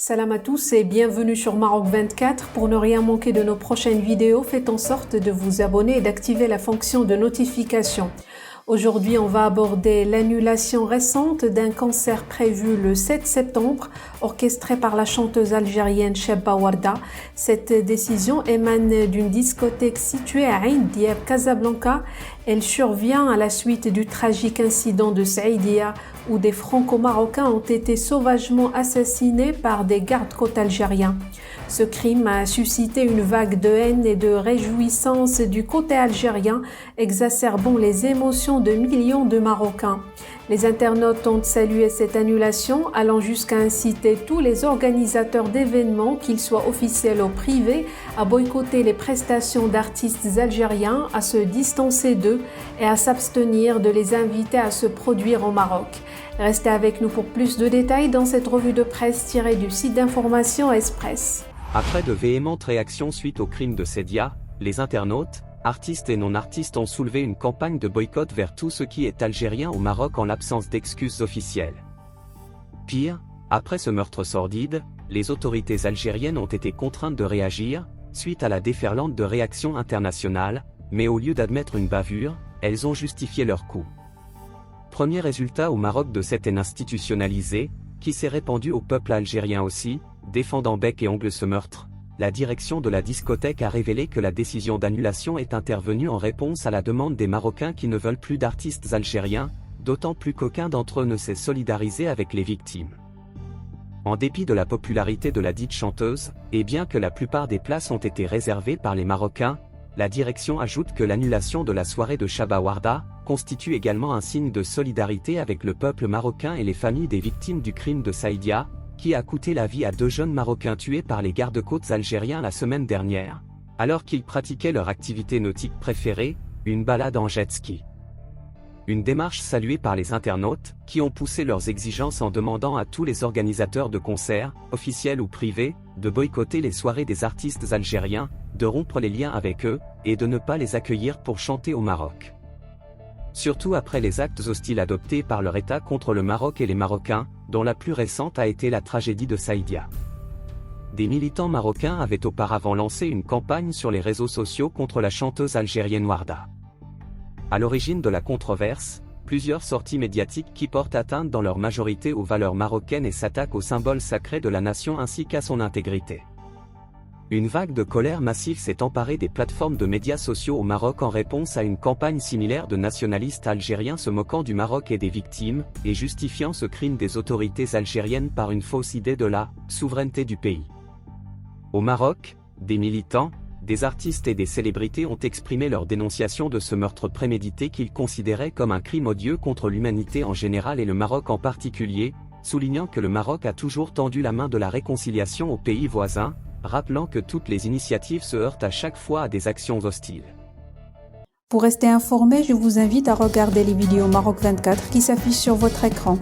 Salam à tous et bienvenue sur Maroc 24. Pour ne rien manquer de nos prochaines vidéos, faites en sorte de vous abonner et d'activer la fonction de notification. Aujourd'hui, on va aborder l'annulation récente d'un concert prévu le 7 septembre, orchestré par la chanteuse algérienne Chebba Warda. Cette décision émane d'une discothèque située à Ain Diab, Casablanca. Elle survient à la suite du tragique incident de Saïdia, où des franco-marocains ont été sauvagement assassinés par des gardes-côtes algériens. Ce crime a suscité une vague de haine et de réjouissance du côté algérien, exacerbant les émotions de millions de Marocains. Les internautes ont salué cette annulation, allant jusqu'à inciter tous les organisateurs d'événements, qu'ils soient officiels ou privés, à boycotter les prestations d'artistes algériens, à se distancer d'eux et à s'abstenir de les inviter à se produire au Maroc. Restez avec nous pour plus de détails dans cette revue de presse tirée du site d'information Express. Après de véhémentes réactions suite au crime de Saïdia, les internautes, artistes et non-artistes ont soulevé une campagne de boycott vers tout ce qui est algérien au Maroc en l'absence d'excuses officielles. Pire, après ce meurtre sordide, les autorités algériennes ont été contraintes de réagir, suite à la déferlante de réactions internationales, mais au lieu d'admettre une bavure, elles ont justifié leur coup. Premier résultat au Maroc de cette haine institutionnalisée, qui s'est répandue au peuple algérien aussi, défendant bec et ongles ce meurtre. La direction de la discothèque a révélé que la décision d'annulation est intervenue en réponse à la demande des Marocains qui ne veulent plus d'artistes algériens, d'autant plus qu'aucun d'entre eux ne s'est solidarisé avec les victimes. En dépit de la popularité de la dite chanteuse, et bien que la plupart des places ont été réservées par les Marocains, la direction ajoute que l'annulation de la soirée de Chebba Warda constitue également un signe de solidarité avec le peuple marocain et les familles des victimes du crime de Saïdia, qui a coûté la vie à 2 jeunes Marocains tués par les gardes-côtes algériens la semaine dernière, alors qu'ils pratiquaient leur activité nautique préférée, une balade en jet ski. Une démarche saluée par les internautes, qui ont poussé leurs exigences en demandant à tous les organisateurs de concerts, officiels ou privés, de boycotter les soirées des artistes algériens, de rompre les liens avec eux, et de ne pas les accueillir pour chanter au Maroc. Surtout après les actes hostiles adoptés par leur État contre le Maroc et les Marocains, dont la plus récente a été la tragédie de Saïdia. Des militants marocains avaient auparavant lancé une campagne sur les réseaux sociaux contre la chanteuse algérienne Warda. À l'origine de la controverse, plusieurs sorties médiatiques qui portent atteinte dans leur majorité aux valeurs marocaines et s'attaquent aux symboles sacrés de la nation ainsi qu'à son intégrité. Une vague de colère massive s'est emparée des plateformes de médias sociaux au Maroc en réponse à une campagne similaire de nationalistes algériens se moquant du Maroc et des victimes, et justifiant ce crime des autorités algériennes par une fausse idée de la souveraineté du pays. Au Maroc, des militants, des artistes et des célébrités ont exprimé leur dénonciation de ce meurtre prémédité qu'ils considéraient comme un crime odieux contre l'humanité en général et le Maroc en particulier, soulignant que le Maroc a toujours tendu la main de la réconciliation aux pays voisins, rappelant que toutes les initiatives se heurtent à chaque fois à des actions hostiles. Pour rester informé, je vous invite à regarder les vidéos Maroc 24 qui s'affichent sur votre écran.